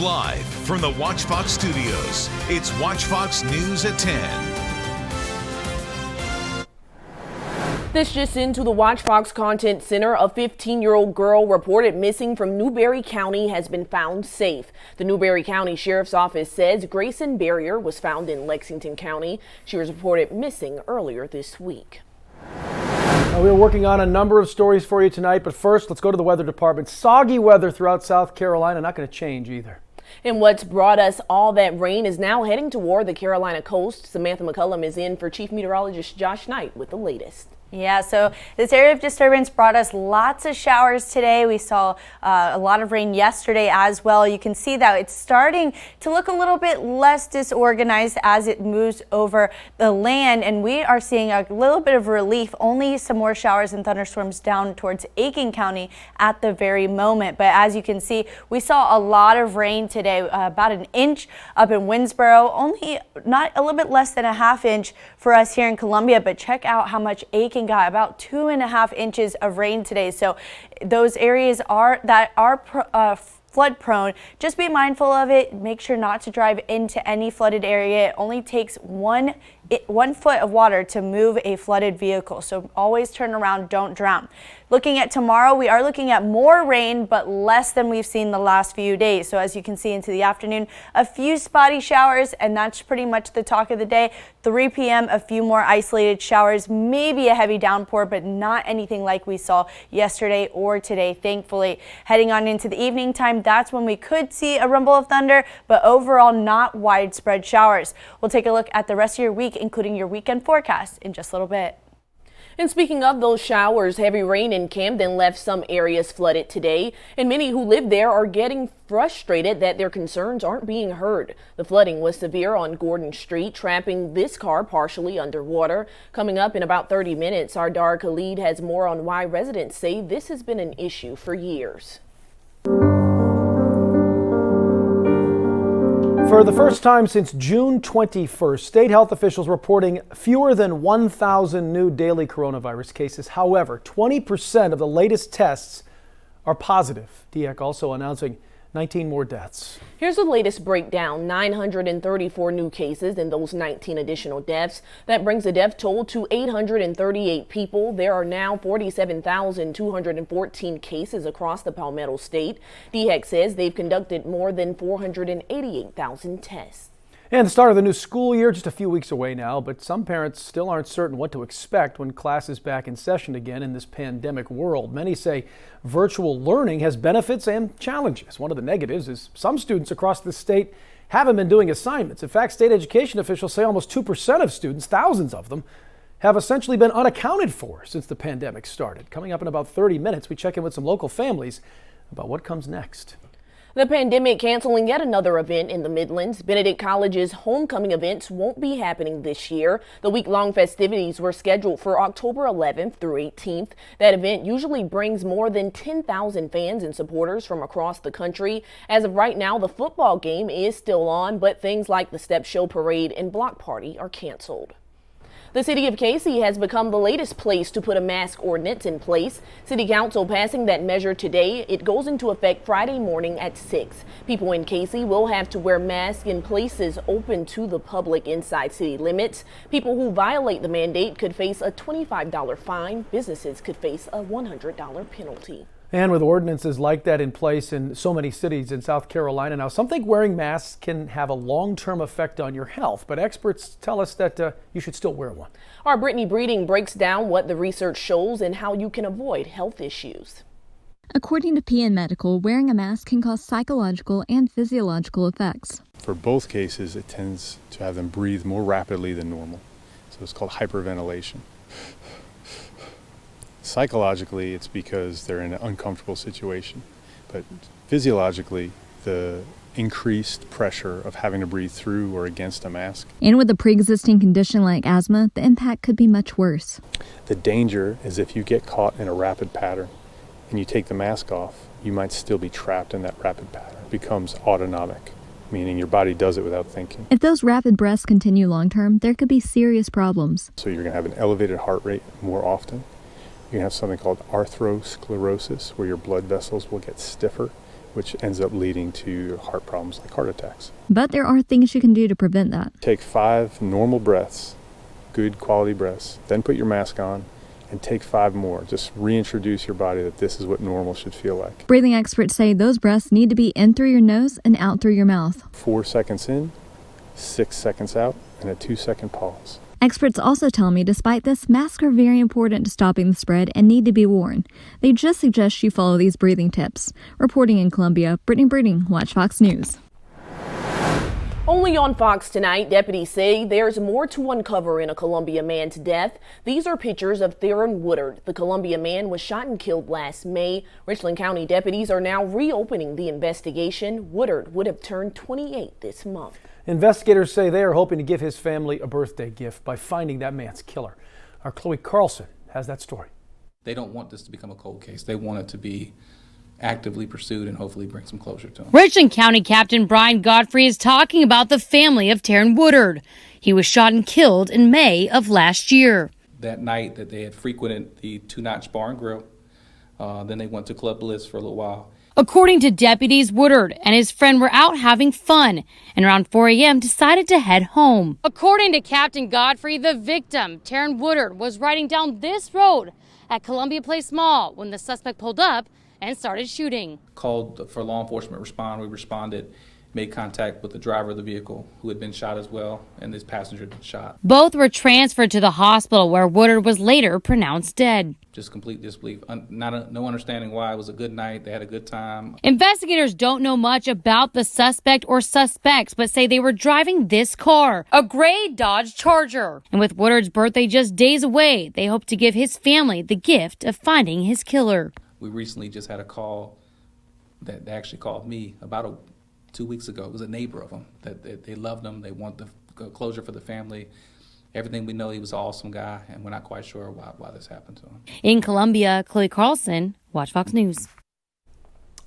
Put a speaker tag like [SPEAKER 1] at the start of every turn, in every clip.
[SPEAKER 1] Live from the WACH Fox studios, it's WACH Fox News at 10.
[SPEAKER 2] This just into the WACH Fox Content Center. A 15-year-old girl reported missing from Newberry County has been found safe. The Newberry County Sheriff's Office says Grayson Barrier was found in Lexington County. She was reported missing earlier this week.
[SPEAKER 3] We're working on a number of stories for you tonight, but first let's go to the weather department. Soggy weather throughout South Carolina, not going to change either.
[SPEAKER 2] And what's brought us all that rain is now heading toward the Carolina coast. Samantha McCullum is in for Chief Meteorologist Josh Knight with the latest.
[SPEAKER 4] Yeah, so this area of disturbance brought us lots of showers today. We saw a lot of rain yesterday as well. You can see that it's starting to look a little bit less disorganized as it moves over the land, and we are seeing a little bit of relief. Only some more showers and thunderstorms down towards Aiken County at the very moment. But as you can see, we saw a lot of rain today, about an inch up in Winsboro, only not a little bit less than a half inch for us here in Columbia. But check out how much Aiken got, about 2.5 inches of rain today. So those areas that are flood prone, just be mindful of it. Make sure not to drive into any flooded area. It only takes one foot of water to move a flooded vehicle, so always turn around, don't drown. Looking at tomorrow, we are looking at more rain, but less than we've seen the last few days. So as you can see into the afternoon, a few spotty showers, and that's pretty much the talk of the day. 3 p.m., a few more isolated showers, maybe a heavy downpour, but not anything like we saw yesterday or today, thankfully. Heading on into the evening time, that's when we could see a rumble of thunder, but overall not widespread showers. We'll take a look at the rest of your week, including your weekend forecast, in just a little bit.
[SPEAKER 2] And speaking of those showers, heavy rain in Camden left some areas flooded today, and many who live there are getting frustrated that their concerns aren't being heard. The flooding was severe on Gordon Street, trapping this car partially underwater. Coming up in about 30 minutes, our Dar Khalid has more on why residents say this has been an issue for years.
[SPEAKER 3] For the first time since June 21st, state health officials reporting fewer than 1,000 new daily coronavirus cases. However, 20% of the latest tests are positive. DEC also announcing 19 more deaths.
[SPEAKER 2] Here's the latest breakdown. 934 new cases and those 19 additional deaths. That brings the death toll to 838 people. There are now 47,214 cases across the Palmetto State. DEC says they've conducted more than 488,000 tests.
[SPEAKER 3] And the start of the new school year just a few weeks away now, but some parents still aren't certain what to expect when class is back in session again in this pandemic world. Many say virtual learning has benefits and challenges. One of the negatives is some students across the state haven't been doing assignments. In fact, state education officials say almost 2% of students, thousands of them, have essentially been unaccounted for since the pandemic started. Coming up in about 30 minutes, we check in with some local families about what comes next.
[SPEAKER 2] The pandemic canceling yet another event in the Midlands. Benedict College's homecoming events won't be happening this year. The week-long festivities were scheduled for October 11th through 18th. That event usually brings more than 10,000 fans and supporters from across the country. As of right now, the football game is still on, but things like the Step Show Parade and Block Party are canceled. The city of Casey has become the latest place to put a mask ordinance in place. City Council passing that measure today. It goes into effect Friday morning at 6. People in Casey will have to wear masks in places open to the public inside city limits. People who violate the mandate could face a $25 fine. Businesses could face a $100 penalty.
[SPEAKER 3] And with ordinances like that in place in so many cities in South Carolina now, some think wearing masks can have a long-term effect on your health, but experts tell us that you should still wear one.
[SPEAKER 2] Our Brittany Breeding breaks down what the research shows and how you can avoid health issues.
[SPEAKER 5] According to PN Medical, wearing a mask can cause psychological and physiological effects.
[SPEAKER 6] For both cases, it tends to have them breathe more rapidly than normal. So it's called hyperventilation. Psychologically, it's because they're in an uncomfortable situation. But physiologically, the increased pressure of having to breathe through or against a mask.
[SPEAKER 5] And with a pre-existing condition like asthma, the impact could be much worse.
[SPEAKER 6] The danger is if you get caught in a rapid pattern and you take the mask off, you might still be trapped in that rapid pattern. It becomes autonomic, meaning your body does it without thinking.
[SPEAKER 5] If those rapid breaths continue long-term, there could be serious problems.
[SPEAKER 6] So you're going to have an elevated heart rate more often. You have something called atherosclerosis, where your blood vessels will get stiffer which ends up leading to heart problems like heart attacks.
[SPEAKER 5] But there are things you can do to prevent that.
[SPEAKER 6] Take 5 normal breaths, good quality breaths, then put your mask on and take 5 more. Just reintroduce your body that this is what normal should feel like.
[SPEAKER 5] Breathing experts say those breaths need to be in through your nose and out through your mouth.
[SPEAKER 6] 4 seconds in, 6 seconds out, and a 2-second pause.
[SPEAKER 5] Experts also tell me despite this, masks are very important to stopping the spread and need to be worn. They just suggest you follow these breathing tips. Reporting in Columbia, Brittany Breeding, WACH Fox News.
[SPEAKER 2] Only on Fox tonight, deputies say there's more to uncover in a Columbia man's death. These are pictures of Theron Woodard. The Columbia man was shot and killed last May. Richland County deputies are now reopening the investigation. Woodard would have turned 28 this month.
[SPEAKER 3] Investigators say they are hoping to give his family a birthday gift by finding that man's killer. Our Chloe Carlson has that story.
[SPEAKER 7] They don't want this to become a cold case. They want it to be actively pursued and hopefully bring some closure to him.
[SPEAKER 8] Richland County Captain Brian Godfrey is talking about the family of Theron Woodard. He was shot and killed in May of last year.
[SPEAKER 7] That night that they had frequented the 2-Notch Bar and Grill, then they went to Club Bliss for a little while.
[SPEAKER 8] According to deputies, Woodard and his friend were out having fun and around 4 a.m. decided to head home. According to Captain Godfrey, the victim, Theron Woodard, was riding down this road at Columbia Place Mall when the suspect pulled up and started shooting.
[SPEAKER 7] Called for law enforcement respond. We responded, made contact with the driver of the vehicle who had been shot as well, and his passenger had been shot.
[SPEAKER 8] Both were transferred to the hospital where Woodard was later pronounced dead.
[SPEAKER 7] Just complete disbelief. No understanding why. It was a good night. They had a good time.
[SPEAKER 8] Investigators don't know much about the suspect or suspects, but say they were driving this car, a gray Dodge Charger. And with Woodard's birthday just days away, they hope to give his family the gift of finding his killer.
[SPEAKER 7] We recently just had a call that they actually called me about 2 weeks ago. It was a neighbor of them that they loved him. They want the closure for the family. Everything we know, he was an awesome guy, and we're not quite sure why this happened to him.
[SPEAKER 8] In Columbia, Chloe Carlson, WACH Fox News.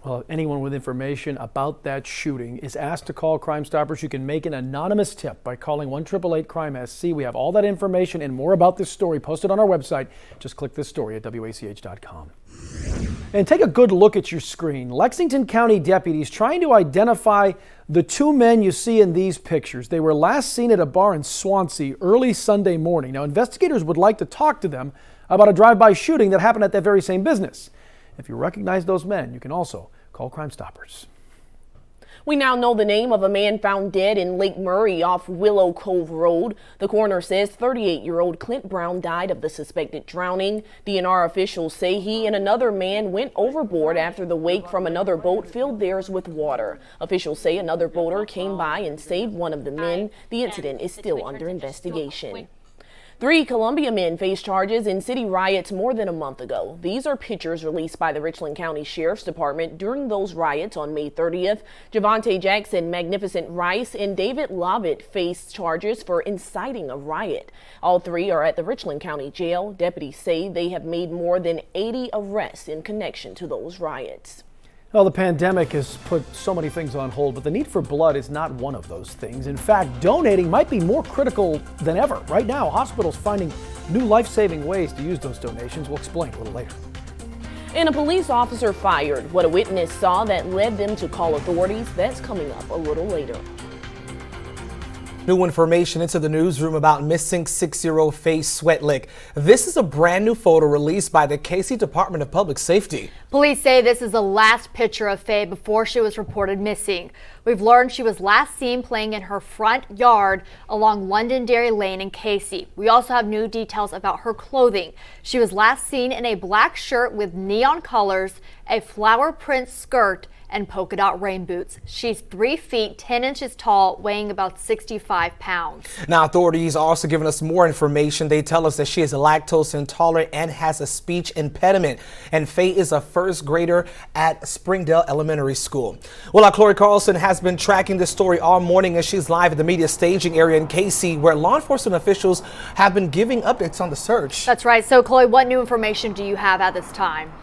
[SPEAKER 3] Well, anyone with information about that shooting is asked to call Crime Stoppers. You can make an anonymous tip by calling 1-888-CRIME-SC. We have all that information and more about this story posted on our website. Just click this story at WACH.com. And take a good look at your screen. Lexington County deputies trying to identify the 2 men you see in these pictures. They were last seen at a bar in Swansea early Sunday morning. Now, investigators would like to talk to them about a drive-by shooting that happened at that very same business. If you recognize those men, you can also call Crime Stoppers.
[SPEAKER 2] We now know the name of a man found dead in Lake Murray off Willow Cove Road. The coroner says 38-year-old Clint Brown died of the suspected drowning. DNR officials say he and another man went overboard after the wake from another boat filled theirs with water. Officials say another boater came by and saved one of the men. The incident is still under investigation. 3 Columbia men faced charges in city riots more than a month ago. These are pictures released by the Richland County Sheriff's Department during those riots on May 30th. Javante Jackson, Magnificent Rice, and David Lovett faced charges for inciting a riot. All 3 are at the Richland County Jail. Deputies say they have made more than 80 arrests in connection to those riots.
[SPEAKER 3] Well, the pandemic has put so many things on hold, but the need for blood is not one of those things. In fact, donating might be more critical than ever. Right now, hospitals finding new life-saving ways to use those donations. We'll explain a little later.
[SPEAKER 2] And a police officer fired. What a witness saw that led them to call authorities, that's coming up a little later.
[SPEAKER 9] New information into the newsroom about missing 6-year-old Faye Sweatlick. This is a brand new photo released by the KC Department of Public Safety.
[SPEAKER 10] Police say this is the last picture of Faye before she was reported missing. We've learned she was last seen playing in her front yard along Londonderry Lane in KC. We also have new details about her clothing. She was last seen in a black shirt with neon colors, a flower print skirt, and polka dot rain boots. She's 3 feet 10 inches tall, weighing about 65 pounds.
[SPEAKER 9] Now, authorities are also giving us more information. They tell us that she is lactose intolerant and has a speech impediment. And Faye is a first grader at Springdale Elementary School. Well, our Chloe Carlson has been tracking this story all morning, and she's live at the media staging area in KC, where law enforcement officials have been giving updates on the search.
[SPEAKER 10] That's right. So, Chloe, what new information do you have at this time?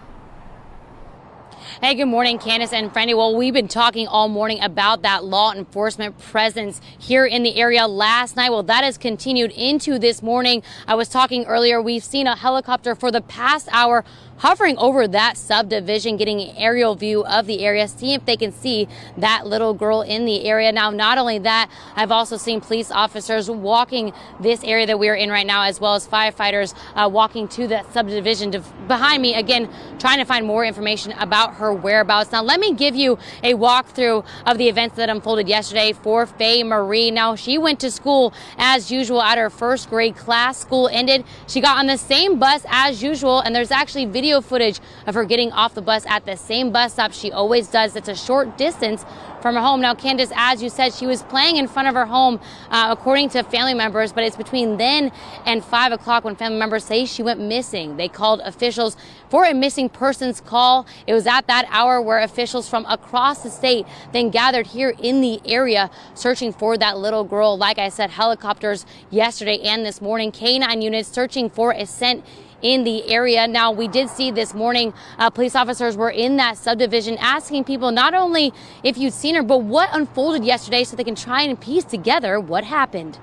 [SPEAKER 8] Hey, good morning, Candace and Franny. Well, we've been talking all morning about that law enforcement presence here in the area last night. Well, that has continued into this morning. I was talking earlier, we've seen a helicopter for the past hour hovering over that subdivision, getting an aerial view of the area, seeing if they can see that little girl in the area. Now, not only that, I've also seen police officers walking this area that we're in right now, as well as firefighters walking to the subdivision behind me, again, trying to find more information about her whereabouts. Now, let me give you a walkthrough of the events that unfolded yesterday for Faye Marie. Now, she went to school as usual at her first grade class. School ended. She got on the same bus as usual, and there's actually video footage of her getting off the bus at the same bus stop she always does. It's a short distance from her home. Now, Candace, as you said, she was playing in front of her home, according to family members, but it's between then and 5 o'clock when family members say she went missing. They called officials for a missing persons call. It was at that hour where officials from across the state then gathered here in the area searching for that little girl. Like I said, helicopters yesterday and this morning, K-9 units searching for a scent in the area. Now, we did see this morning police officers were in that subdivision asking people not only if you'd seen her, but what unfolded yesterday so they can try and piece together what happened.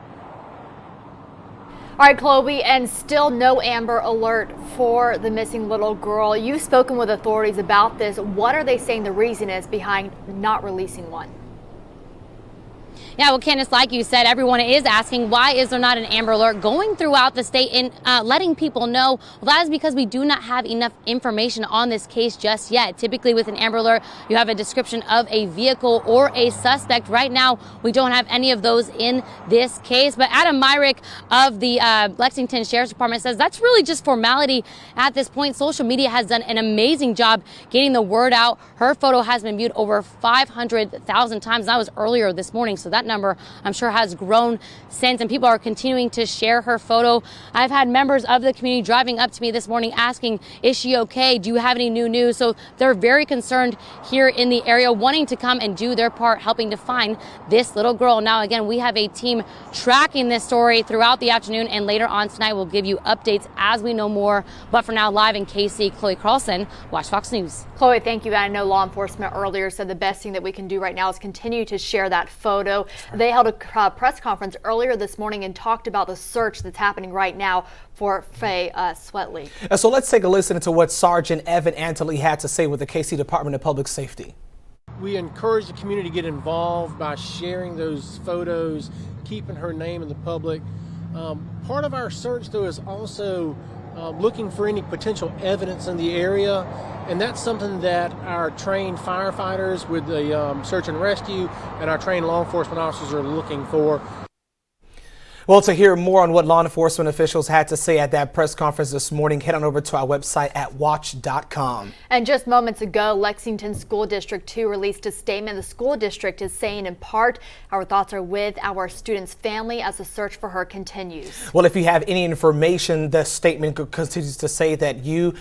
[SPEAKER 10] All right, Chloe, and still no Amber Alert for the missing little girl. You've spoken with authorities about this. What are they saying the reason is behind not releasing one?
[SPEAKER 8] Yeah, well, Candace, like you said, everyone is asking, why is there not an Amber Alert going throughout the state and letting people know? Well, that is because we do not have enough information on this case just yet. Typically with an Amber Alert, you have a description of a vehicle or a suspect. Right now, we don't have any of those in this case. But Adam Myrick of the Lexington Sheriff's Department says that's really just formality at this point. Social media has done an amazing job getting the word out. Her photo has been viewed over 500,000 times. That was earlier this morning, so that number I'm sure has grown since, and people are continuing to share her photo. I've had members of the community driving up to me this morning asking, is she okay? Do you have any new news? So they're very concerned here in the area, wanting to come and do their part, helping to find this little girl. Now, again, we have a team tracking this story throughout the afternoon, and later on tonight we'll give you updates as we know more. But for now, live in KC, Chloe Carlson, WACH Fox News.
[SPEAKER 10] Chloe, thank you. I know law enforcement earlier said the best thing that we can do right now is continue to share that photo. They held a press conference earlier this morning and talked about the search that's happening right now for Faye Swetley.
[SPEAKER 9] So let's take a listen to what Sergeant Evan Antley had to say with the KC Department of Public Safety.
[SPEAKER 11] We encourage the community to get involved by sharing those photos, keeping her name in the public. Part of our search, though, is also looking for any potential evidence in the area, and that's something that our trained firefighters with the search and rescue and our trained law enforcement officers are looking for.
[SPEAKER 9] Well, to hear more on what law enforcement officials had to say at that press conference this morning, head on over to our website at watch.com.
[SPEAKER 10] And just moments ago, Lexington School District 2 released a statement. The school district is saying, in part, our thoughts are with our student's family as the search for her continues.
[SPEAKER 9] Well, if you have any information, the statement continues to say that you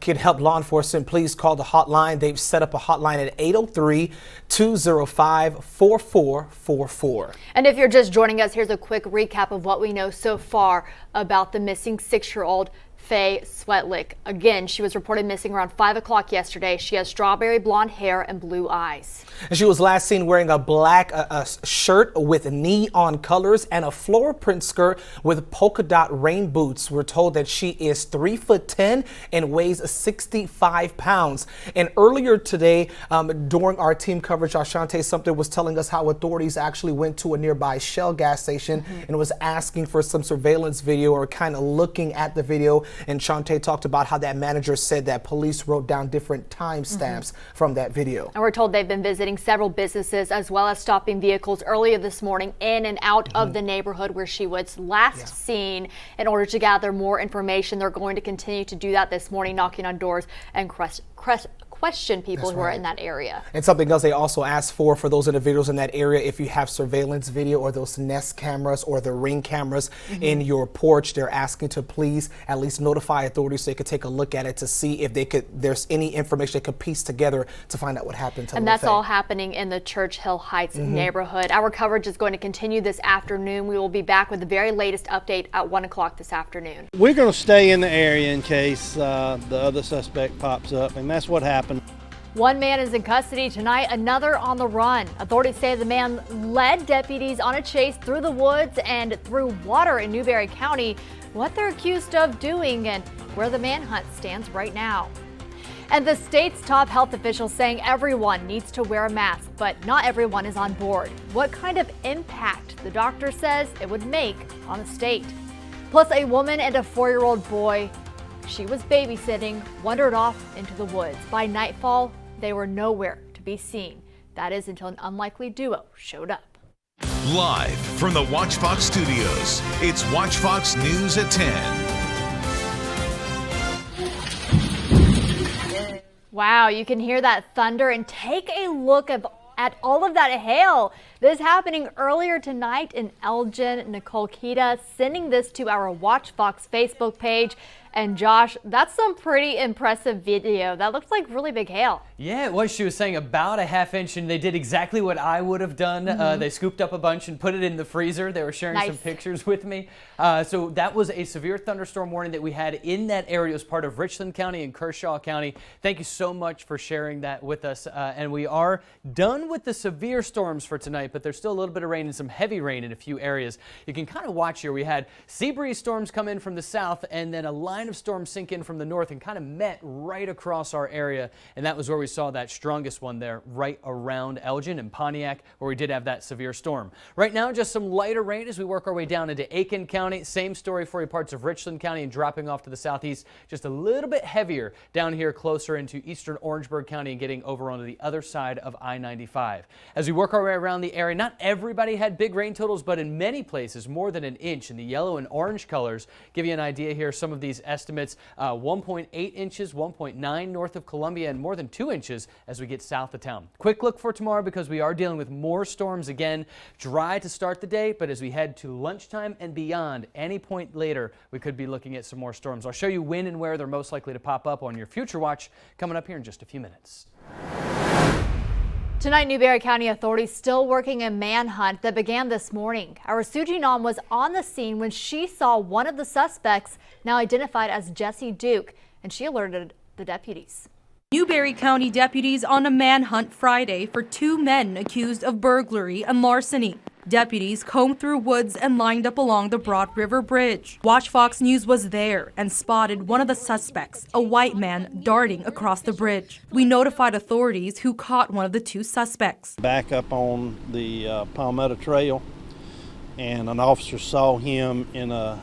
[SPEAKER 9] can help law enforcement. Please call the hotline. They've set up a hotline at 803-205-4444.
[SPEAKER 10] And if you're just joining us, here's a quick recap of what we know so far about the missing 6-year-old Faye Swetley. Again, she was reported missing around 5 o'clock yesterday. She has strawberry blonde hair and blue eyes.
[SPEAKER 9] And she was last seen wearing a black shirt with neon colors and a floral print skirt with polka dot rain boots. We're told that she is 3'10" and weighs 65 pounds. And earlier today, during our team coverage, Ashante Sumter was telling us how authorities actually went to a nearby Shell gas station and was asking for some surveillance video, or kind of looking at the video. And Shante talked about how that manager said that police wrote down different timestamps from that video.
[SPEAKER 10] And we're told they've been visiting several businesses as well as stopping vehicles earlier this morning in and out of the neighborhood where she was last seen in order to gather more information. They're going to continue to do that this morning, knocking on doors and question people who are in that area.
[SPEAKER 9] And something else they also asked for those individuals in that area, if you have surveillance video or those Nest cameras or the Ring cameras in your porch, they're asking to please at least notify authorities so they could take a look at it to see if there's any information they could piece together to find out what happened to
[SPEAKER 10] And that's all happening in the Churchill Heights neighborhood. Our coverage is going to continue this afternoon. We will be back with the very latest update at 1 o'clock this afternoon.
[SPEAKER 12] We're going to stay in the area in case the other suspect pops up, and that's what happened.
[SPEAKER 10] One man is in custody tonight, another on the run. Authorities say the man led deputies on a chase through the woods and through water in Newberry County. What they're accused of doing and where the manhunt stands right now. And the state's top health officials saying everyone needs to wear a mask, but not everyone is on board. What kind of impact the doctor says it would make on the state. Plus, a woman and a 4-year-old boy she was babysitting wandered off into the woods. By nightfall, they were nowhere to be seen. That is until an unlikely duo showed up.
[SPEAKER 1] Live from the WACH Fox studios, it's WACH Fox News at 10.
[SPEAKER 10] Wow, you can hear that thunder and take a look at all of that hail. This happening earlier tonight in Elgin. Nicole Kita sending this to our WACH Fox Facebook page. And Josh, that's some pretty impressive video. That looks like really big hail.
[SPEAKER 13] Yeah, it was. She was saying about a ½ inch, and they did exactly what I would have done. They scooped up a bunch and put it in the freezer. They were sharing some pictures with me. So that was a severe thunderstorm warning that we had in that area. It was part of Richland County and Kershaw County. Thank you so much for sharing that with us. And we are done with the severe storms for tonight, but there's still a little bit of rain and some heavy rain in a few areas. You can kind of watch here. We had sea breeze storms come in from the south, and then a line of storms sink in from the north and kind of met right across our area, and that was where we saw that strongest one there right around Elgin and Pontiac, where we did have that severe storm. Right now, just some lighter rain as we work our way down into Aiken County. Same story for you, parts of Richland County and dropping off to the southeast. Just a little bit heavier down here closer into eastern Orangeburg County and getting over onto the other side of I-95. As we work our way around the area, not everybody had big rain totals, but in many places more than an inch. In the yellow and orange colors give you an idea here. Some of these estimates 1.8 inches, 1.9 north of Columbia, and more than 2 inches as we get south of town. Quick look for tomorrow because we are dealing with more storms again. Dry to start the day, but as we head to lunchtime and beyond, any point later, we could be looking at some more storms. I'll show you when and where they're most likely to pop up on your Future Watch coming up here in just a few minutes.
[SPEAKER 10] Tonight, Newberry County authorities still working a manhunt that began this morning. Our Suji Nam was on the scene when she saw one of the suspects, now identified as Jesse Duke, and she alerted the deputies.
[SPEAKER 14] Newberry County deputies on a manhunt Friday for 2 men accused of burglary and larceny. Deputies combed through woods and lined up along the Broad River Bridge. WACH Fox News was there and spotted one of the suspects, a white man, darting across the bridge. We notified authorities who caught one of the 2 suspects.
[SPEAKER 12] Back up on the Palmetto Trail, and an officer saw him in a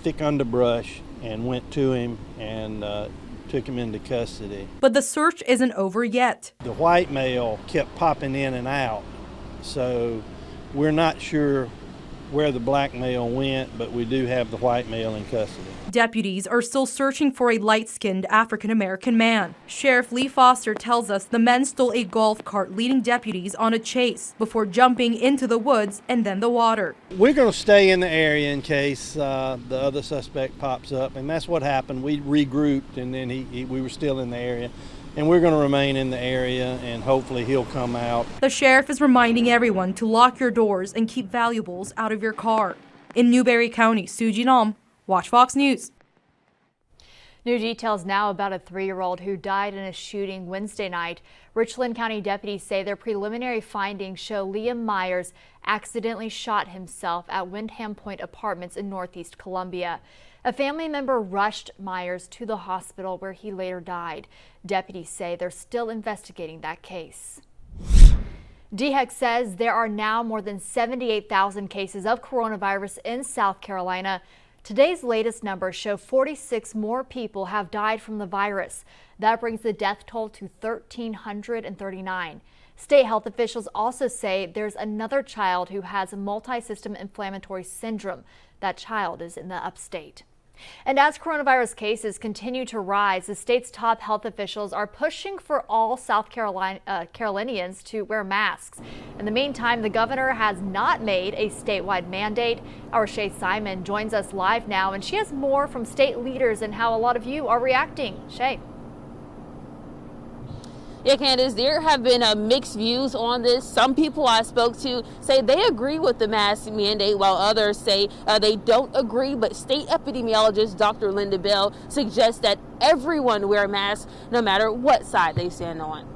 [SPEAKER 12] thick underbrush and went to him and took him into custody.
[SPEAKER 14] But the search isn't over yet.
[SPEAKER 12] The white male kept popping in and out, so we're not sure where the black male went, but we do have the white male in custody.
[SPEAKER 14] Deputies are still searching for a light-skinned African-American man. Sheriff Lee Foster tells us the men stole a golf cart, leading deputies on a chase before jumping into the woods and then the water.
[SPEAKER 12] We're going to stay in the area in case the other suspect pops up, and that's what happened. We regrouped, and then we were still in the area. And we're going to remain in the area, and hopefully he'll come out.
[SPEAKER 14] The sheriff is reminding everyone to lock your doors and keep valuables out of your car. In Newberry County, Suji Nam, WACH Fox News.
[SPEAKER 10] New details now about a 3-year-old who died in a shooting Wednesday night. Richland County deputies say their preliminary findings show Liam Myers accidentally shot himself at Windham Point Apartments in Northeast Columbia. A family member rushed Myers to the hospital where he later died. Deputies say they're still investigating that case. DHEC says there are now more than 78,000 cases of coronavirus in South Carolina. Today's latest numbers show 46 more people have died from the virus. That brings the death toll to 1,339. State health officials also say there's another child who has multi-system inflammatory syndrome. That child is in the upstate. And as coronavirus cases continue to rise, the state's top health officials are pushing for all South Carolinians to wear masks. In the meantime, the governor has not made a statewide mandate. Our Shay Simon joins us live now, and she has more from state leaders and how a lot of you are reacting. Shay.
[SPEAKER 15] Yeah, Candace, there have been mixed views on this. Some people I spoke to say they agree with the mask mandate, while others say they don't agree. But state epidemiologist Dr. Linda Bell suggests that everyone wear a mask no matter what side they stand on.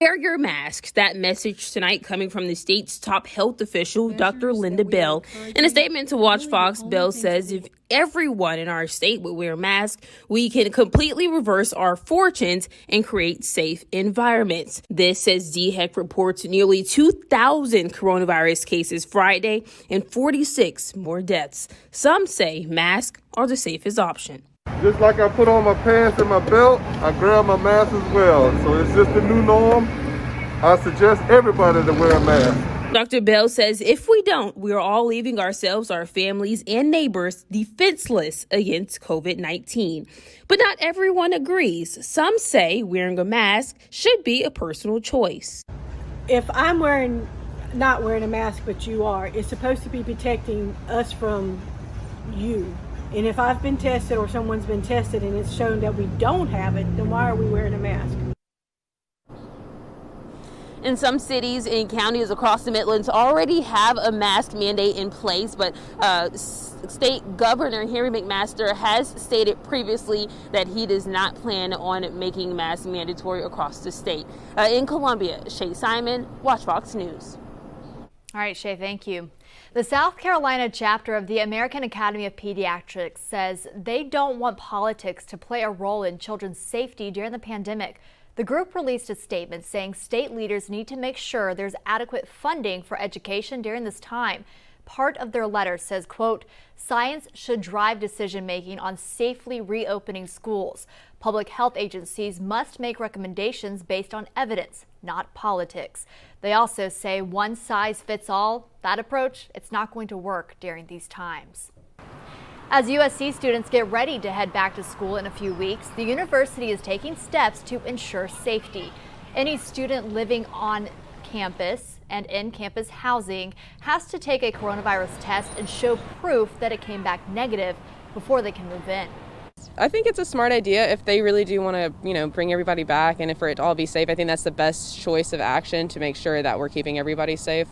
[SPEAKER 15] Wear your mask. That message tonight coming from the state's top health official, Dr. Linda Bell. In a statement to WACH Fox, Bell says if everyone in our state would wear masks, we can completely reverse our fortunes and create safe environments. This, says DHEC, reports nearly 2,000 coronavirus cases Friday and 46 more deaths. Some say masks are the safest option.
[SPEAKER 16] Just like I put on my pants and my belt, I grab my mask as well. So it's just the new norm. I suggest everybody to wear a mask.
[SPEAKER 15] Dr. Bell says if we don't, we're all leaving ourselves, our families, and neighbors defenseless against COVID-19. But not everyone agrees. Some say wearing a mask should be a personal choice.
[SPEAKER 17] If I'm not wearing a mask, but you are, it's supposed to be protecting us from you. And if I've been tested or someone's been tested and it's shown that we don't have it, then why are we wearing a mask?
[SPEAKER 15] In some cities and counties across the Midlands already have a mask mandate in place, but State Governor Henry McMaster has stated previously that he does not plan on making masks mandatory across the state. In Columbia, Shay Simon, WACH Fox News.
[SPEAKER 10] All right, Shay, thank you. The South Carolina chapter of the American Academy of Pediatrics says they don't want politics to play a role in children's safety during the pandemic. The group released a statement saying state leaders need to make sure there's adequate funding for education during this time. Part of their letter says, quote, science should drive decision-making on safely reopening schools. Public health agencies must make recommendations based on evidence, not politics. They also say one size fits all. That approach, it's not going to work during these times. As USC students get ready to head back to school in a few weeks, the university is taking steps to ensure safety. Any student living on campus and in campus housing has to take a coronavirus test and show proof that it came back negative before they can move in.
[SPEAKER 18] I think it's a smart idea if they really do want to, bring everybody back and for it to all be safe. I think that's the best choice of action to make sure that we're keeping everybody safe.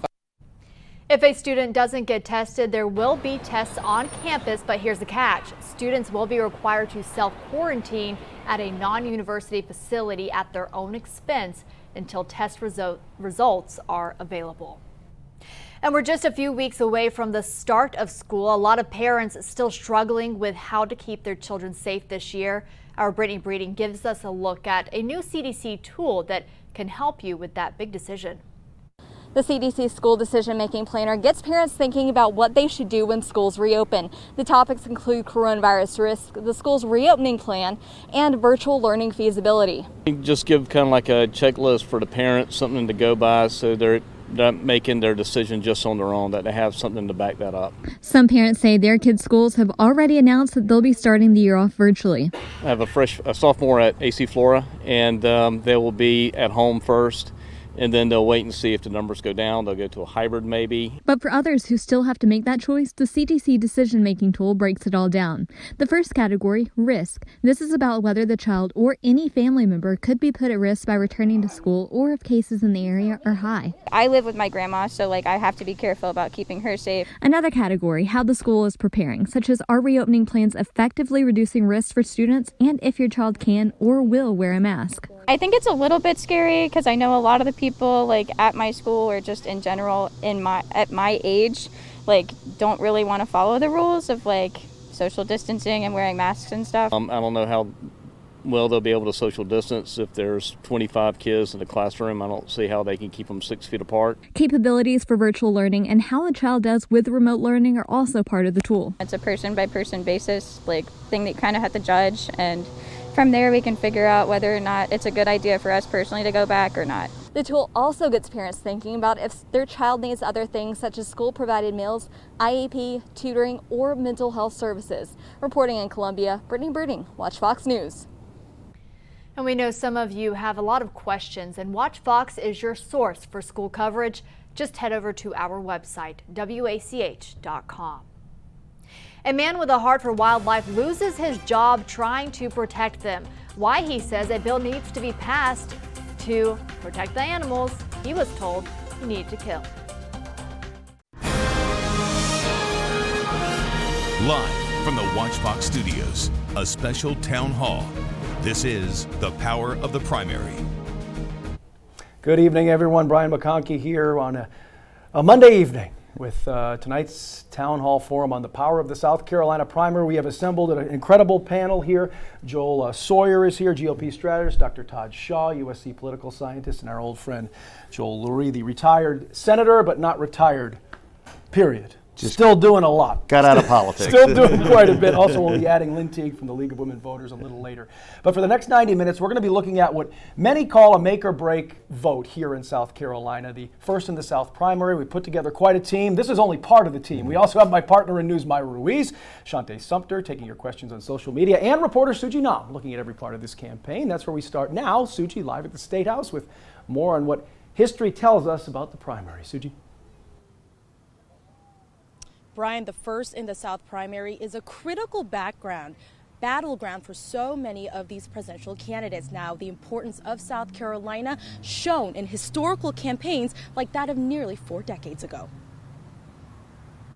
[SPEAKER 10] If a student doesn't get tested, there will be tests on campus, but here's the catch. Students will be required to self-quarantine at a non-university facility at their own expense until test results are available. And we're just a few weeks away from the start of school. A lot of parents still struggling with how to keep their children safe this year. Our Brittany Breeding gives us a look at a new CDC tool that can help you with that big decision.
[SPEAKER 19] The CDC School Decision-Making Planner gets parents thinking about what they should do when schools reopen. The topics include coronavirus risk, the school's reopening plan, and virtual learning feasibility.
[SPEAKER 20] Just give kind of like a checklist for the parents, something to go by so they're not making their decision just on their own, that they have something to back that up.
[SPEAKER 5] Some parents say their kids' schools have already announced that they'll be starting the year off virtually.
[SPEAKER 20] I have a sophomore at AC Flora, and they will be at home first. And then they'll wait and see if the numbers go down. They'll go to a hybrid maybe.
[SPEAKER 5] But for others who still have to make that choice, the CDC decision-making tool breaks it all down. The first category, risk. This is about whether the child or any family member could be put at risk by returning to school or if cases in the area are high.
[SPEAKER 21] I live with my grandma, so I have to be careful about keeping her safe.
[SPEAKER 5] Another category, how the school is preparing, such as are reopening plans effectively reducing risks for students and if your child can or will wear a mask.
[SPEAKER 21] I think it's a little bit scary because I know a lot of the people at my school or just in general at my age don't really want to follow the rules of social distancing and wearing masks and stuff.
[SPEAKER 20] I don't know how well they'll be able to social distance if there's 25 kids in the classroom. I don't see how they can keep them 6 feet apart.
[SPEAKER 5] Capabilities for virtual learning and how a child does with remote learning are also part of the tool.
[SPEAKER 21] It's a person by person basis thing that you kind of have to judge, and from there we can figure out whether or not it's a good idea for us personally to go back or not.
[SPEAKER 19] The tool also gets parents thinking about if their child needs other things such as school-provided meals, IEP, tutoring, or mental health services. Reporting in Columbia, Brittany Breeding, WACH Fox News.
[SPEAKER 10] And we know some of you have a lot of questions, and WACH Fox is your source for school coverage. Just head over to our website, wach.com. A man with a heart for wildlife loses his job trying to protect them. Why, he says a bill needs to be passed to protect the animals he was told he needed to kill.
[SPEAKER 1] Live from the WACH Fox studios, a special town hall. This is the power of the primary.
[SPEAKER 3] Good evening, everyone. Brian McConkey here on a Monday evening with tonight's Town Hall Forum on the power of the South Carolina primary. We have assembled an incredible panel here. Joel Sawyer is here, GOP strategist, Dr. Todd Shaw, USC political scientist, and our old friend Joel Lurie, the retired senator, but not retired, period. Still doing a lot.
[SPEAKER 4] Got out of politics.
[SPEAKER 3] Still doing quite a bit. Also, we'll be adding Lynn Teague from the League of Women Voters a little later. But for the next 90 minutes, we're going to be looking at what many call a make or break vote here in South Carolina, the first in the South primary. We put together quite a team. This is only part of the team. We also have my partner in news, Myra Ruiz, Shante Sumter, taking your questions on social media, and reporter Suji Nam, looking at every part of this campaign. That's where we start now. Suji, live at the State House with more on what history tells us about the primary. Suji.
[SPEAKER 22] Brian, the first in the South primary is a critical battleground for so many of these presidential candidates. Now, the importance of South Carolina shown in historical campaigns like that of nearly 4 decades ago.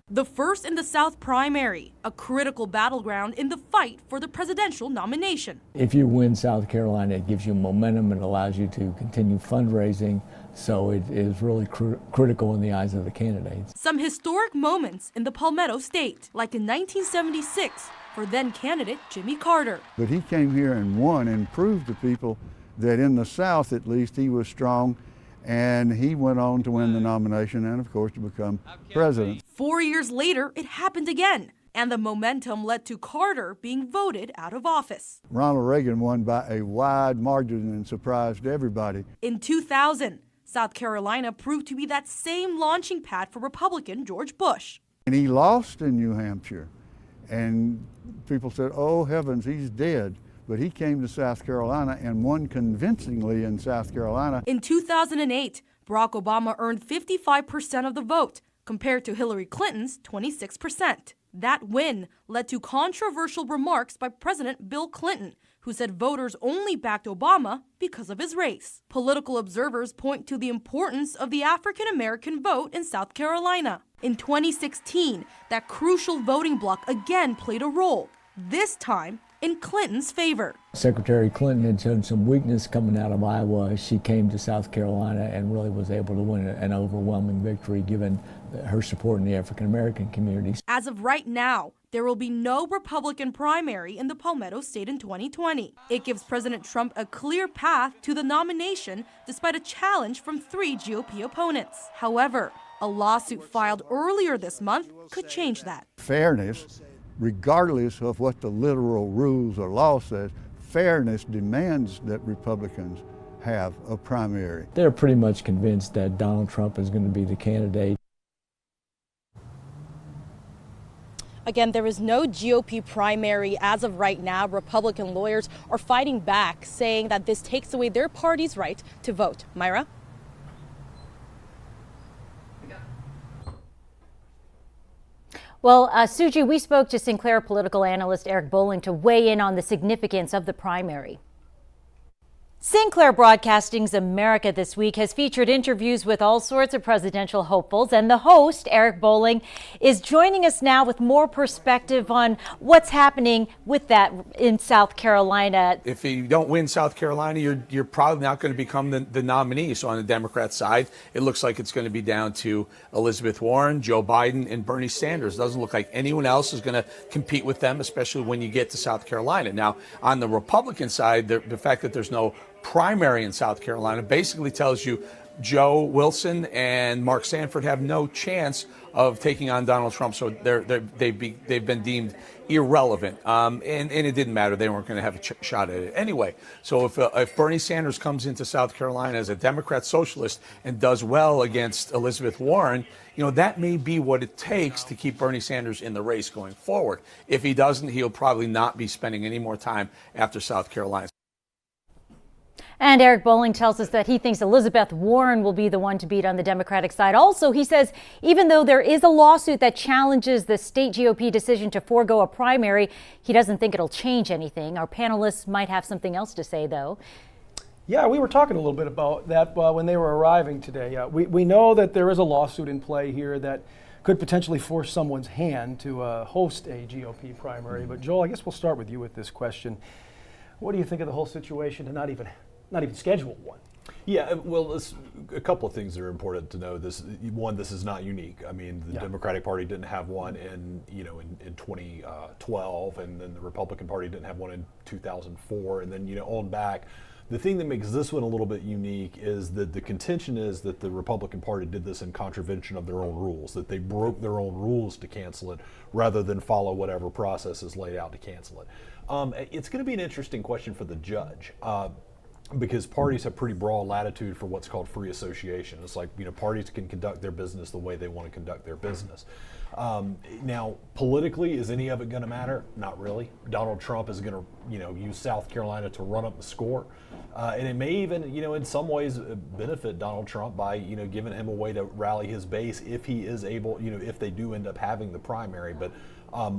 [SPEAKER 22] The first in the South primary, a critical battleground in the fight for the presidential nomination.
[SPEAKER 23] If you win South Carolina, it gives you momentum and allows you to continue fundraising. So it is really critical in the eyes of the candidates.
[SPEAKER 22] Some historic moments in the Palmetto State, like in 1976 for then candidate Jimmy Carter.
[SPEAKER 24] But he came here and won and proved to people that in the South, at least, he was strong. And he went on to win the nomination and, of course, to become president.
[SPEAKER 22] 4 years later, it happened again. And the momentum led to Carter being voted out of office.
[SPEAKER 24] Ronald Reagan won by a wide margin and surprised everybody.
[SPEAKER 22] In 2000, South Carolina proved to be that same launching pad for Republican George Bush.
[SPEAKER 24] And he lost in New Hampshire. And people said, oh, heavens, he's dead. But he came to South Carolina and won convincingly in South Carolina.
[SPEAKER 22] In 2008, Barack Obama earned 55% of the vote, compared to Hillary Clinton's 26%. That win led to controversial remarks by President Bill Clinton, who said voters only backed Obama because of his race. Political observers point to the importance of the African American vote in South Carolina. In 2016, that crucial voting bloc again played a role, this time in Clinton's favor.
[SPEAKER 23] Secretary Clinton had shown some weakness coming out of Iowa. She came to South Carolina and really was able to win an overwhelming victory given her support in the African American communities.
[SPEAKER 22] As of right now, there will be no Republican primary in the Palmetto State in 2020. It gives President Trump a clear path to the nomination despite a challenge from 3 GOP opponents. However, a lawsuit filed earlier this month could change that.
[SPEAKER 24] Fairness, regardless of what the literal rules or law says, fairness demands that Republicans have a primary.
[SPEAKER 23] They're pretty much convinced that Donald Trump is going to be the candidate.
[SPEAKER 22] Again, there is no GOP primary as of right now. Republican lawyers are fighting back, saying that this takes away their party's right to vote. Myra?
[SPEAKER 25] Well, Suji, we spoke to Sinclair political analyst Eric Bolling to weigh in on the significance of the primary. Sinclair Broadcasting's America This Week has featured interviews with all sorts of presidential hopefuls, and the host, Eric Bolling, is joining us now with more perspective on what's happening with that in South Carolina.
[SPEAKER 26] If you don't win South Carolina, you're probably not going to become the nominee. So on the Democrat side, it looks like it's going to be down to Elizabeth Warren, Joe Biden, and Bernie Sanders. Doesn't look like anyone else is going to compete with them, especially when you get to South Carolina. Now, on the Republican side, the fact that there's no primary in South Carolina basically tells you Joe Wilson and Mark Sanford have no chance of taking on Donald Trump, so they've been deemed irrelevant, and it didn't matter. They weren't going to have a shot at it anyway. So if Bernie Sanders comes into South Carolina as a Democrat socialist and does well against Elizabeth Warren, that may be what it takes to keep Bernie Sanders in the race going forward. If he doesn't, he'll probably not be spending any more time after South Carolina.
[SPEAKER 25] And Eric Bolling tells us that he thinks Elizabeth Warren will be the one to beat on the Democratic side. Also, he says even though there is a lawsuit that challenges the state GOP decision to forego a primary, he doesn't think it'll change anything. Our panelists might have something else to say, though.
[SPEAKER 3] Yeah, we were talking a little bit about that when they were arriving today. We know that there is a lawsuit in play here that could potentially force someone's hand to host a GOP primary. But Joel, I guess we'll start with you with this question. What do you think of the whole situation to not even schedule one?
[SPEAKER 2] Yeah, well, a couple of things that are important to know. This is not unique. I mean, the Democratic Party didn't have one in 2012, and then the Republican Party didn't have one in 2004, and then on back. The thing that makes this one a little bit unique is that the contention is that the Republican Party did this in contravention of their own rules, that they broke their own rules to cancel it rather than follow whatever process is laid out to cancel it. It's going to be an interesting question for the judge. Because parties have pretty broad latitude for what's called free association. It's like, parties can conduct their business the way they want to conduct their business. Now, politically, is any of it going to matter? Not really. Donald Trump is going to, use South Carolina to run up the score. And it may even, in some ways benefit Donald Trump by, giving him a way to rally his base if he is able, if they do end up having the primary. But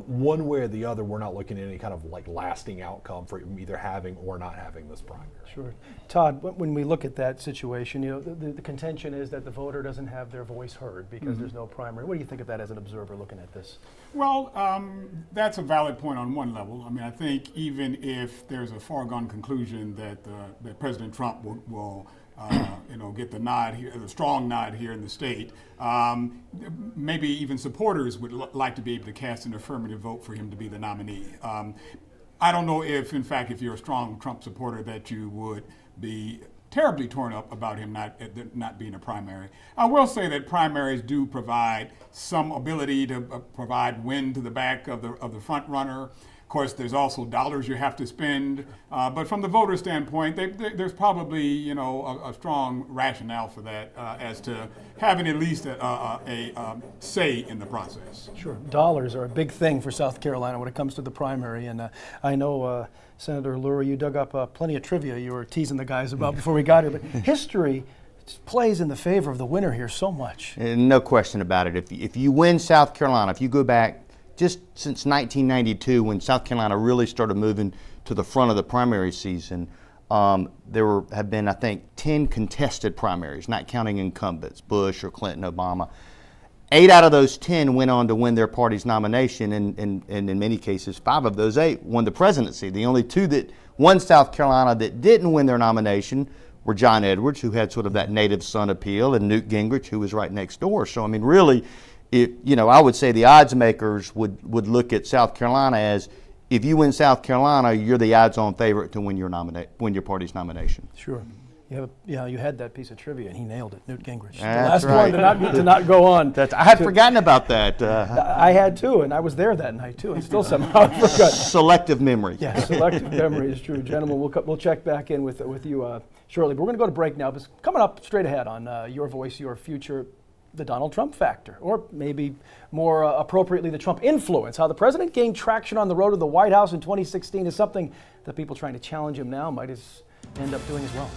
[SPEAKER 2] one way or the other, we're not looking at any kind of lasting outcome for either having or not having this primary.
[SPEAKER 3] Sure. Todd, when we look at that situation, the contention is that the voter doesn't have their voice heard because there's no primary. What do you think of that as an observer looking at this?
[SPEAKER 4] Well, that's a valid point on one level. I mean, I think even if there's a foregone conclusion that President Trump will get the nod here, the strong nod here in the state. Maybe even supporters would like to be able to cast an affirmative vote for him to be the nominee. I don't know if, in fact, if you're a strong Trump supporter, that you would be terribly torn up about him not being a primary. I will say that primaries do provide some ability to provide wind to the back of the front runner. Of course, there's also dollars you have to spend, but from the voter standpoint, there's probably a strong rationale for that as to having at least a say in the process.
[SPEAKER 3] Sure, dollars are a big thing for South Carolina when it comes to the primary, and I know Senator Lurie, you dug up plenty of trivia you were teasing the guys about before we got here, but history plays in the favor of the winner here so much.
[SPEAKER 6] No question about it. If you win South Carolina, if you go back just since 1992, when South Carolina really started moving to the front of the primary season, there have been, I think, 10 contested primaries, not counting incumbents, Bush or Clinton, Obama. 8 out of those 10 went on to win their party's nomination, and in many cases, 5 of those 8 won the presidency. The only 2 that won South Carolina that didn't win their nomination were John Edwards, who had sort of that native son appeal, and Newt Gingrich, who was right next door. So, I mean, really, I would say the odds makers would look at South Carolina as, if you win South Carolina, you're the odds-on favorite to win your party's nomination.
[SPEAKER 3] Sure. You had that piece of trivia, and he nailed it. Newt Gingrich,
[SPEAKER 6] That's
[SPEAKER 3] the last one to not go on.
[SPEAKER 6] I had forgotten about that.
[SPEAKER 3] I had too, and I was there that night too, and still somehow I forgot.
[SPEAKER 6] Selective memory.
[SPEAKER 3] Yeah, selective memory is true. Gentlemen, we'll check back in with you shortly. But we're going to go to break now. But coming up straight ahead on Your Voice, Your Future, the Donald Trump factor, or maybe more appropriately, the Trump influence. How the president gained traction on the road to the White House in 2016 is something that people trying to challenge him now might end up doing as well.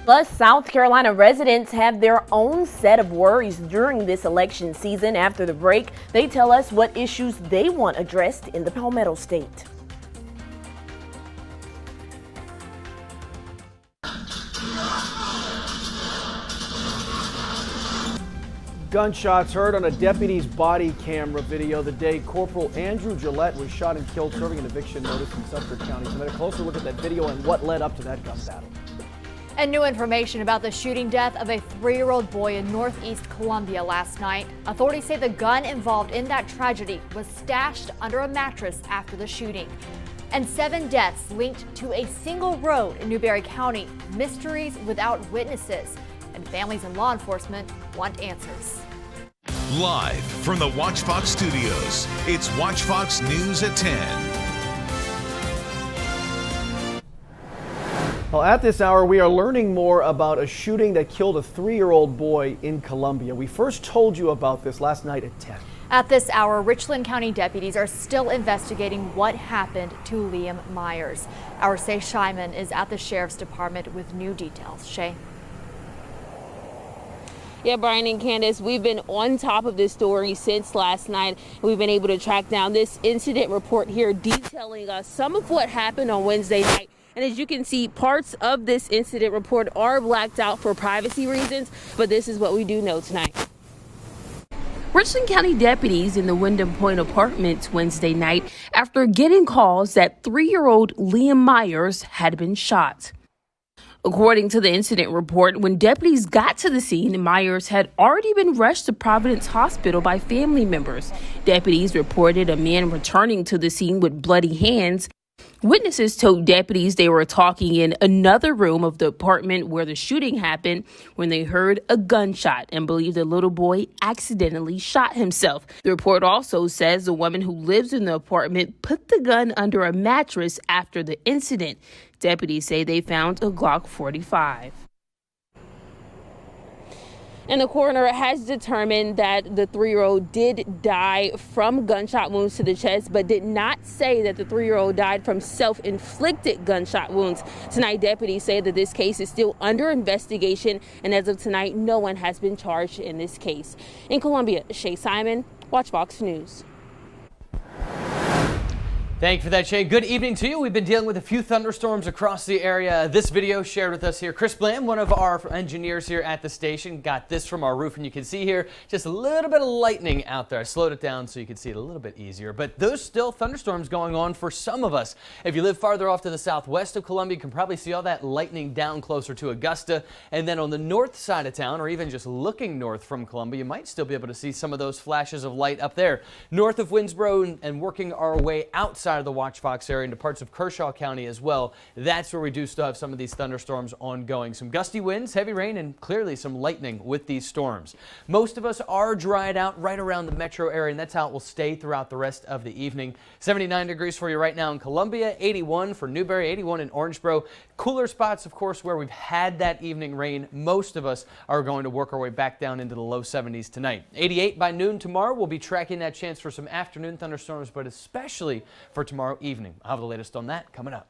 [SPEAKER 7] Plus, South Carolina residents have their own set of worries during this election season. After the break, they tell us what issues they want addressed in the Palmetto State.
[SPEAKER 3] Gunshots heard on a deputy's body camera video the day Corporal Andrew Gillette was shot and killed serving an eviction notice in Suffolk County. So, a closer look at that video and what led up to that gun battle.
[SPEAKER 10] And new information about the shooting death of a 3-year-old boy in northeast Columbia last night. Authorities say the gun involved in that tragedy was stashed under a mattress after the shooting. And 7 deaths linked to a single road in Newberry County. Mysteries without witnesses. And families and law enforcement want answers.
[SPEAKER 1] Live from the WACH Fox studios, it's WACH Fox News at 10.
[SPEAKER 3] Well, at this hour, we are learning more about a shooting that killed a 3-year-old boy in Columbia. We first told you about this last night at 10.
[SPEAKER 10] At this hour, Richland County deputies are still investigating what happened to Liam Myers. Our Shay Shyman is at the Sheriff's Department with new details. Shay?
[SPEAKER 15] Yeah, Brian and Candace, we've been on top of this story since last night. We've been able to track down this incident report here detailing some of what happened on Wednesday night. And as you can see, parts of this incident report are blacked out for privacy reasons, but this is what we do know tonight. Richland County deputies in the Wyndham Point Apartments Wednesday night after getting calls that 3-year-old Liam Myers had been shot. According to the incident report, when deputies got to the scene, Myers had already been rushed to Providence Hospital by family members. Deputies reported a man returning to the scene with bloody hands. Witnesses told deputies they were talking in another room of the apartment where the shooting happened when they heard a gunshot and believed the little boy accidentally shot himself. The report also says the woman who lives in the apartment put the gun under a mattress after the incident. Deputies say they found a Glock 45. And the coroner has determined that the 3-year-old did die from gunshot wounds to the chest, but did not say that the 3-year-old died from self-inflicted gunshot wounds. Tonight, deputies say that this case is still under investigation, and as of tonight, no one has been charged in this case. In Columbia, Shay Simon, WACH Fox News.
[SPEAKER 8] Thank you for that, Shay. Good evening to you. We've been dealing with a few thunderstorms across the area. This video shared with us here. Chris Bland, one of our engineers here at the station, got this from our roof, and you can see here just a little bit of lightning out there. I slowed it down so you can see it a little bit easier, but those still thunderstorms going on for some of us. If you live farther off to the southwest of Columbia, you can probably see all that lightning down closer to Augusta, and then on the north side of town, or even just looking north from Columbia, you might still be able to see some of those flashes of light up there. North of Winsboro and working our way outside of the WACH Fox area into parts of Kershaw County as well. That's where we do still have some of these thunderstorms ongoing. Some gusty winds, heavy rain, and clearly some lightning with these storms. Most of us are dried out right around the metro area, and that's how it will stay throughout the rest of the evening. 79 degrees for you right now in Columbia, 81 for Newberry, 81 in Orangeboro. Cooler spots, of course, where we've had that evening rain. Most of us are going to work our way back down into the low 70s tonight. 88 by noon tomorrow. We'll be tracking that chance for some afternoon thunderstorms, but especially for tomorrow evening. I'll have the latest on that coming up.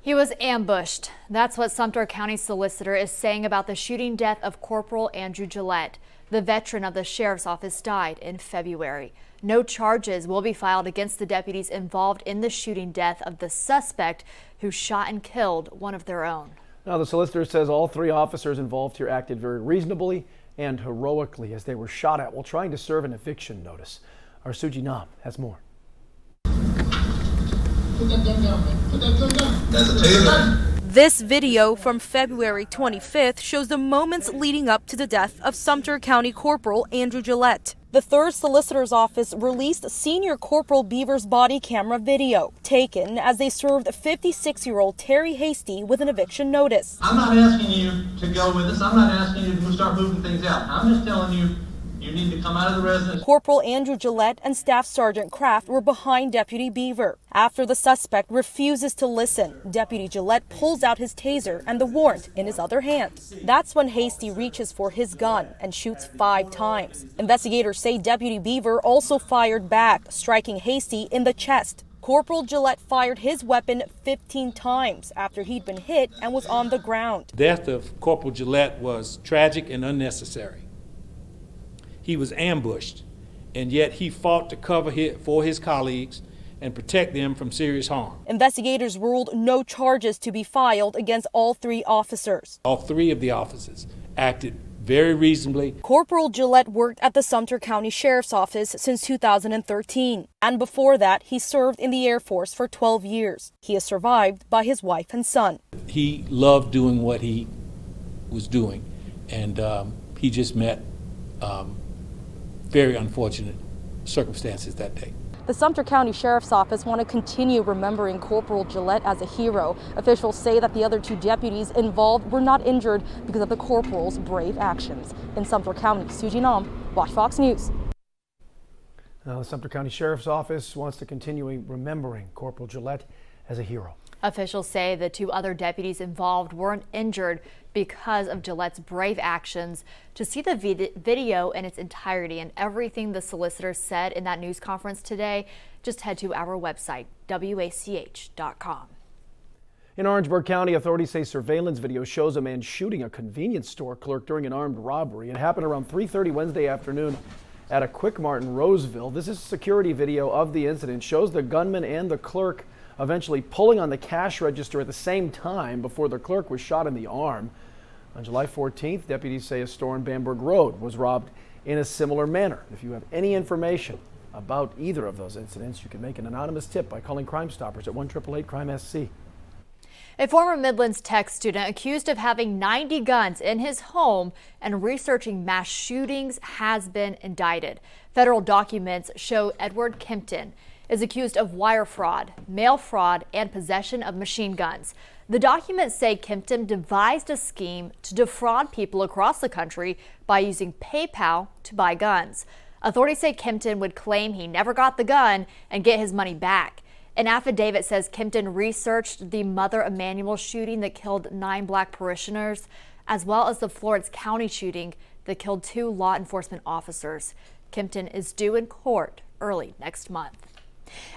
[SPEAKER 10] He was ambushed. That's what Sumter County Solicitor is saying about the shooting death of Corporal Andrew Gillette. The veteran of the Sheriff's Office died in February. No charges will be filed against the deputies involved in the shooting death of the suspect who shot and killed one of their own.
[SPEAKER 3] Now, the solicitor says all 3 officers involved here acted very reasonably and heroically as they were shot at while trying to serve an eviction notice. Our Suji Nam has more.
[SPEAKER 22] This video from February 25th shows the moments leading up to the death of Sumter County Corporal Andrew Gillette. The 3rd Solicitor's Office released Senior Corporal Beaver's body camera video, taken as they served 56-year-old Terry Hasty with an eviction notice.
[SPEAKER 9] I'm not asking you to go with us. I'm not asking you to start moving things out. I'm just telling you, you need to come out of the residence.
[SPEAKER 22] Corporal Andrew Gillette and Staff Sergeant Kraft were behind Deputy Beaver. After the suspect refuses to listen, Deputy Gillette pulls out his taser and the warrant in his other hand. That's when Hasty reaches for his gun and shoots 5 times. Investigators say Deputy Beaver also fired back, striking Hasty in the chest. Corporal Gillette fired his weapon 15 times after he'd been hit and was on the ground.
[SPEAKER 11] The death of Corporal Gillette was tragic and unnecessary. He was ambushed, and yet he fought to cover for his colleagues and protect them from serious harm.
[SPEAKER 22] Investigators ruled no charges to be filed against all 3 officers.
[SPEAKER 11] All 3 of the officers acted very reasonably.
[SPEAKER 22] Corporal Gillette worked at the Sumter County Sheriff's Office since 2013, and before that, he served in the Air Force for 12 years. He is survived by his wife and son.
[SPEAKER 11] He loved doing what he was doing, and he just met very unfortunate circumstances that day.
[SPEAKER 22] The Sumter County Sheriff's Office want to continue remembering Corporal Gillette as a hero. Officials say that the other 2 deputies involved were not injured because of the corporal's brave actions. In Sumter County, Suji Nam, WACH Fox News.
[SPEAKER 3] Now, the Sumter County Sheriff's Office wants to continue remembering Corporal Gillette as a hero.
[SPEAKER 10] Officials say the 2 other deputies involved weren't injured because of Gillette's brave actions. To see the video in its entirety and everything the solicitor said in that news conference today, just head to our website, wach.com.
[SPEAKER 3] In Orangeburg County, authorities say surveillance video shows a man shooting a convenience store clerk during an armed robbery. It happened around 3:30 Wednesday afternoon at a Quick Mart in Roseville. This is security video of the incident. Shows the gunman and the clerk eventually pulling on the cash register at the same time before the clerk was shot in the arm. On July 14th, deputies say a store on Bamberg Road was robbed in a similar manner. If you have any information about either of those incidents, you can make an anonymous tip by calling Crime Stoppers at 1-888-CRIME-SC.
[SPEAKER 10] A former Midlands Tech student accused of having 90 guns in his home and researching mass shootings has been indicted. Federal documents show Edward Kempton is accused of wire fraud, mail fraud, and possession of machine guns. The documents say Kempton devised a scheme to defraud people across the country by using PayPal to buy guns. Authorities say Kempton would claim he never got the gun and get his money back. An affidavit says Kempton researched the Mother Emanuel shooting that killed 9 black parishioners, as well as the Florence County shooting that killed 2 law enforcement officers. Kempton is due in court early next month.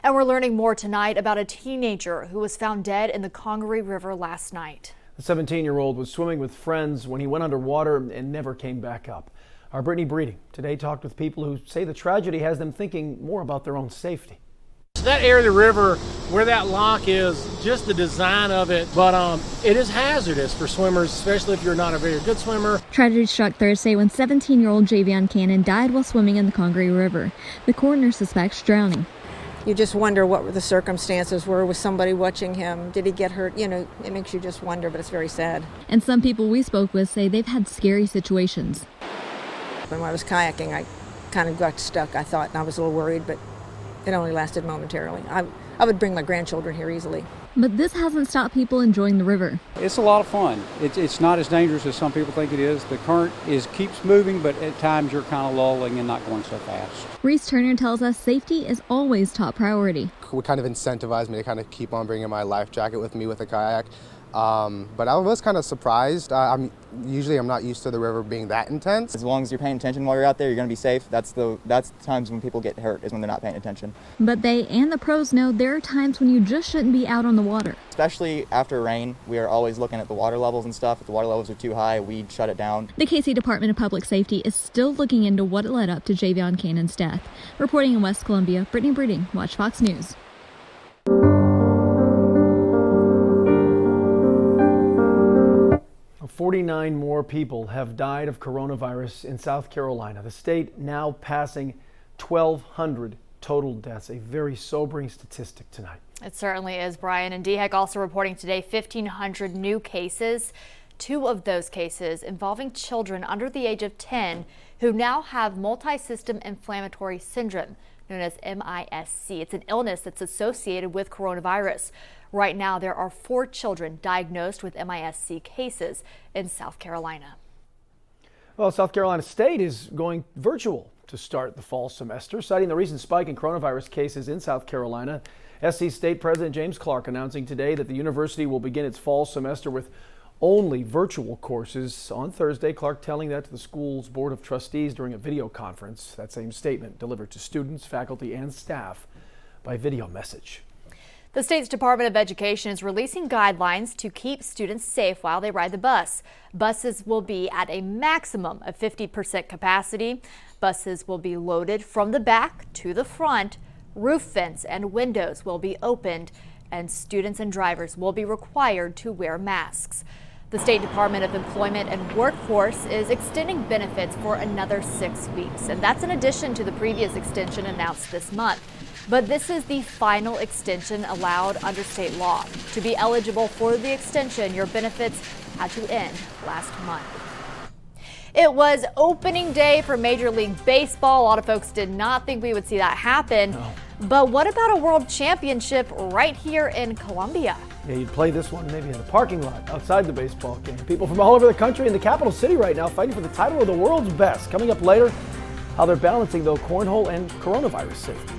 [SPEAKER 10] And we're learning more tonight about a teenager who was found dead in the Congaree River last night.
[SPEAKER 3] The 17-year-old was swimming with friends when he went underwater and never came back up. Our Brittany Breeding today talked with people who say the tragedy has them thinking more about their own safety.
[SPEAKER 12] That area of the river where that lock is, just the design of it, but it is hazardous for swimmers, especially if you're not a very good swimmer.
[SPEAKER 5] Tragedy struck Thursday when 17-year-old Javion Cannon died while swimming in the Congaree River. The coroner suspects drowning.
[SPEAKER 13] You just wonder what the circumstances were with somebody watching him. Did he get hurt? You know, it makes you just wonder, but it's very sad.
[SPEAKER 5] And some people we spoke with say they've had scary situations.
[SPEAKER 13] When I was kayaking, I kind of got stuck, I thought, and I was a little worried, but it only lasted momentarily. I would bring my grandchildren here easily.
[SPEAKER 5] But this hasn't stopped people enjoying the river.
[SPEAKER 14] It's a lot of fun. It's not as dangerous as some people think it is. The current keeps moving, but at times you're kind of lulling and not going so fast.
[SPEAKER 5] Reese Turner tells us safety is always top priority.
[SPEAKER 16] Would kind of incentivize me to kind of keep on bringing my life jacket with me with a kayak. But I was kind of surprised. I'm not used to the river being that intense.
[SPEAKER 17] As long as you're paying attention while you're out there, you're going to be safe. That's times when people get hurt, is when they're not paying attention.
[SPEAKER 5] But they and the pros know there are times when you just shouldn't be out on the water.
[SPEAKER 17] Especially after rain, we are always looking at the water levels and stuff. If the water levels are too high, we shut it down.
[SPEAKER 5] The KC Department of Public Safety is still looking into what led up to Javion Cannon's death. Reporting in West Columbia, Brittany Breeding, WACH Fox News.
[SPEAKER 3] 49 more people have died of coronavirus in South Carolina. The state now passing 1,200 total deaths, a very sobering statistic tonight.
[SPEAKER 10] It certainly is, Brian. And DHEC also reporting today 1,500 new cases. 2 of those cases involving children under the age of 10 who now have multi-system inflammatory syndrome, known as MISC. It's an illness that's associated with coronavirus. Right now, there are 4 children diagnosed with MISC cases in South Carolina.
[SPEAKER 3] Well, South Carolina State is going virtual to start the fall semester, citing the recent spike in coronavirus cases in South Carolina. SC State President James Clark announcing today that the university will begin its fall semester with only virtual courses. On Thursday, Clark telling that to the school's Board of Trustees during a video conference. That same statement delivered to students, faculty, and staff by video message.
[SPEAKER 10] The state's Department of Education is releasing guidelines to keep students safe while they ride the bus. Buses will be at a maximum of 50% capacity. Buses will be loaded from the back to the front. Roof vents and windows will be opened, and students and drivers will be required to wear masks. The State Department of Employment and Workforce is extending benefits for another 6 weeks, and that's in addition to the previous extension announced this month. But this is the final extension allowed under state law. To be eligible for the extension, your benefits had to end last month. It was opening day for Major League Baseball. A lot of folks did not think we would see that happen. No. But what about a world championship right here in Columbia?
[SPEAKER 3] Yeah, you'd play this one maybe in the parking lot outside the baseball game. People from all over the country in the capital city right now fighting for the title of the world's best. Coming up later, how they're balancing, though, cornhole and coronavirus safety.